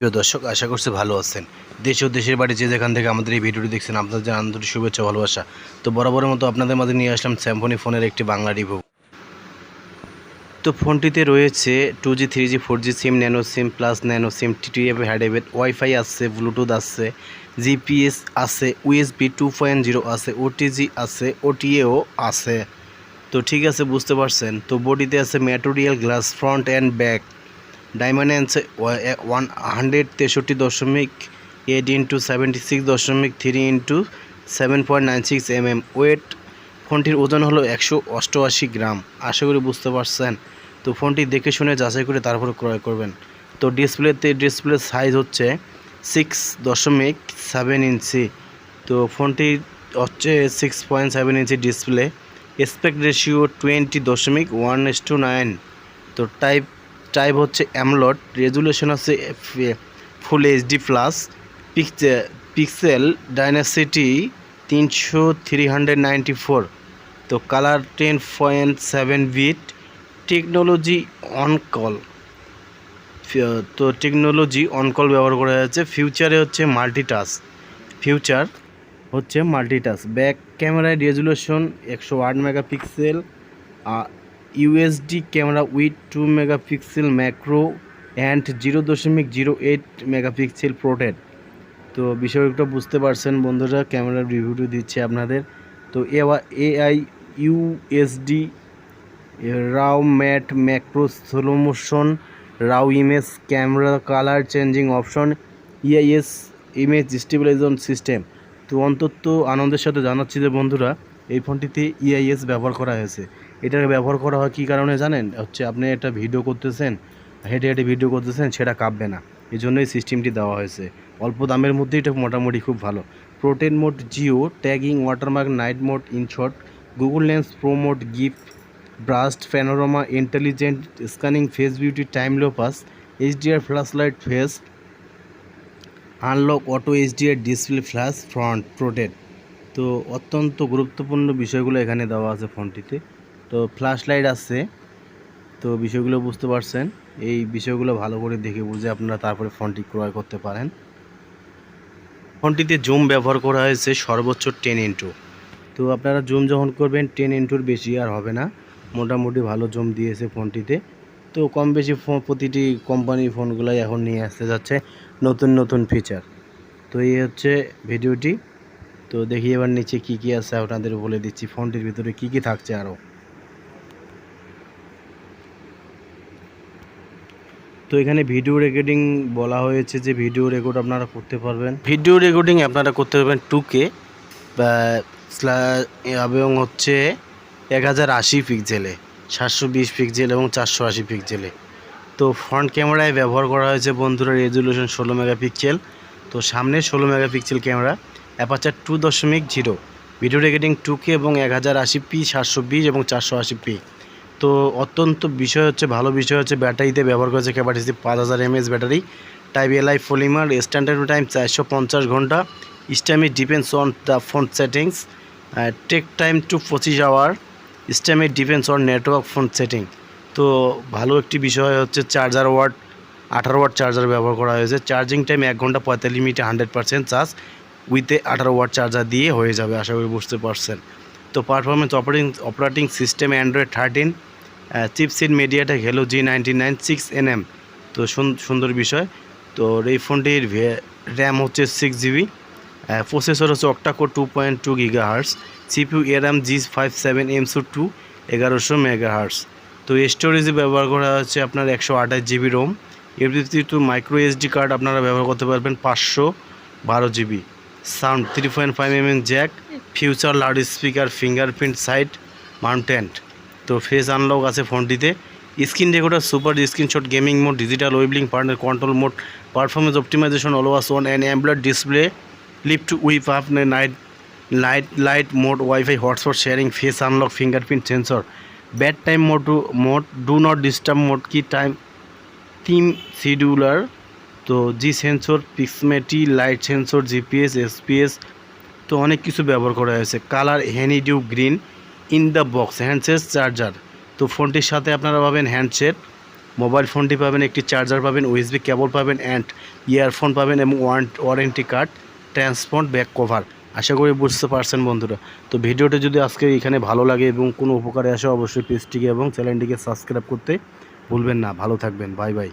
প্রিয় দর্শক, আশা করছি ভালো আছেন। দেশ ও দেশের বাড়ি যে যেখান থেকে আমাদের এই ভিডিওটি দেখছেন, আপনাদের আন্তরিক শুভেচ্ছা ভালোবাসা। তো বরাবরের মতো আপনাদের মাঝে নিয়ে আসলাম স্যামফনি ফোনের একটি বাংলা রিভিউ। তো ফোনটিতে রয়েছে 2G 3G 4G SIM, nano SIM, plus nano SIM, টিটিএফ হ্যাডেবেট, ওয়াইফাই আছে, ব্লুটুথ আছে, জিপিএস আছে, USB 2.0 আছে, ওটিজি আছে, ওটিএও আছে। তো ঠিক আছে, বুঝতে পারছেন। তো বডিতে আছে material glass front and back, dimension 108x76.3x7.96 mm, weight ফোনটির ওজন হলো 188 গ্রাম। আশা করি বুঝতে পারছেন। তো ফোনটি দেখে শুনে যাচাই করে তারপরে ক্রয় করবেন। তো ডিসপ্লে সাইজ হচ্ছে 6.7 ইঞ্চি। তো ফোনটি হচ্ছে 6.7 ইঞ্চি ডিসপ্লে। Aspect ratio 20.1:9। তো টাইপ হচ্ছে অ্যামোলেড, রেজুলেশন আছে full HD plus, pixel density 394। তো colour 10.7 bit, technology on call. Technology on call ব্যবহার করা যাচ্ছে। মাল্টিটাচ ব্যাক ক্যামেরায় resolution 108 megapixel, USD camera with 2 megapixel macro and 0.08 megapixel protect. তো বিষয়টা বুঝতে পারছেন বন্ধুরা, ক্যামেরার রিভিউটি দিচ্ছে আপনাদের। তো এআই ইউএসডি রাও ম্যাট ম্যাক্রো স্লো মোশন রাও image camera colour changing option, EIS image stabilisation system. তো অন্তত আনন্দের সাথে জানাচ্ছি যে বন্ধুরা, এই ফোনটিতে ইআইএস ব্যবহার করা হয়েছে। এটাকে ব্যবহার করা হয় কী কারণে জানেন? হচ্ছে আপনি একটা ভিডিও করতেছেন, হেঁটে হেঁটে ভিডিও করতেছেন, সেটা কাঁপবে না, এই জন্যই সিস্টেমটি দেওয়া হয়েছে। অল্প দামের মধ্যে এটা মোটামুটি খুব ভালো। প্রোটেন mode geo, tagging watermark, night mode ইনশট, গুগল লেন্স প্রো মোড, গিফট burst panorama, intelligent scanning, face beauty, time lapse, HDR flash light, face unlock, auto HDR display, flash front protect. তো অত্যন্ত গুরুত্বপূর্ণ বিষয়গুলো এখানে দেওয়া আছে ফোনটিতে। তো ফ্ল্যাশ লাইট আছে। তো বিষয়গুলো বুঝতে পারছেন। এই বিষয়গুলো ভালো করে দেখে বুঝে আপনারা তারপরে ফোনটি ক্রয় করতে পারেন। ফোনটিতে জুম ব্যবহার করা হয়েছে সর্বোচ্চ 10x। তো আপনারা জুম যখন করবেন 10xর বেশি আর হবে না, মোটামুটি ভালো জুম দিয়েছে ফোনটিতে। তো কম বেশি প্রতিটি কোম্পানির ফোনগুলাই এখন নিয়ে আসতে যাচ্ছে নতুন নতুন ফিচার। তো এই হচ্ছে ভিডিওটি। তো দেখি এবার নিচে কি কি আছে আপনাদের বলে দিচ্ছি, ফোনটির ভিতরে কি কি থাকছে আরও। তো এখানে ভিডিও রেকর্ডিং বলা হয়েছে যে ভিডিও রেকর্ড আপনারা করতে পারবেন। ভিডিও রেকর্ডিং আপনারা করতে পারবেন 2K এবং হচ্ছে 1080 পিক্সেলে, 720 পিক্সেল এবং 480 পিক্সেলে। তো ফ্রন্ট ক্যামেরায় ব্যবহার করা হয়েছে বন্ধুরা রেজুলেশন 16 মেগাপিক্সেল। তো সামনে 16 megapixel camera, aperture 2.0, video recording 2K এবং 1080p, 720 এবং 480p। তো অত্যন্ত ভালো বিষয় হচ্ছে ব্যাটারিতে ব্যবহার করেছে capacity 5000 mAh battery, type Li polymer, standard time 450 ঘন্টা, স্ট্যামিক depends on the phone settings, talk time to 25 hour, স্ট্যামিক depends on network phone setting. তো ভালো একটি বিষয় হচ্ছে চার্জার ওয়াট 18 ওয়াট চার্জার ব্যবহার করা হয়েছে। চার্জিং টাইম 1 ঘন্টা 45 মিনিটে 100% চার্জ উইথে 18 ওয়াট চার্জার দিয়ে হয়ে যাবে, আশা করি বুঝতে পারছেন। তো performance operating system Android 13, chipset MediaTek hello G99 6nm। তো সুন্দর বিষয়। তো এই ফোনটির র্যাম হচ্ছে 6GB, প্রসেসর হচ্ছে অক্টাকোর 2.2 GHz, CPU এরাম G57 M2 1100 MHz। তো স্টোরেজে ব্যবহার করা হচ্ছে আপনার 128GB রোম, এফ মাইক্রো এসডি কার্ড আপনারা ব্যবহার করতে পারবেন 512GB। সাউন্ড 3.5mm জ্যাক, ফিউচার loud speaker, fingerprint side mounted. তো ফেস আনলক আছে ফোনটিতে, screen recorder, super screenshot, gaming mode, digital ওয়েবলিং, partner control mode, performance optimisation, always on and ambient display, lift উইপ up light mode, WiFi hotspot sharing, face unlock, fingerprint sensor, bedtime mode, do not disturb mode, কি time theme scheduler, তো জি sensor, পিক্সমেটি, light sensor, GPS, এসপিএস। তো অনেক কিছু ব্যবহার করা হয়েছে। কালার হেনিডিউ green in the box, handset charger. তো ফোনটির সাথে আপনারা পাবেন হ্যান্ডসেট, মোবাইল ফোনটি পাবেন, একটি চার্জার পাবেন, USB কেবল পাবেন অ্যান্ড ইয়ারফোন পাবেন এবং ওয়ারেন্টি কার্ড, ট্রান্সপন্ড ব্যাক কভার। আশা করি বুঝতে পারছেন বন্ধুরা। তো ভিডিওটি যদি আজকে এখানে ভালো লাগে এবং কোনো উপকারে আসে অবশ্যই পেজটিকে এবং চ্যানেলটিকে সাবস্ক্রাইব করতে ভুলবেন না। ভালো থাকবেন, বাই বাই।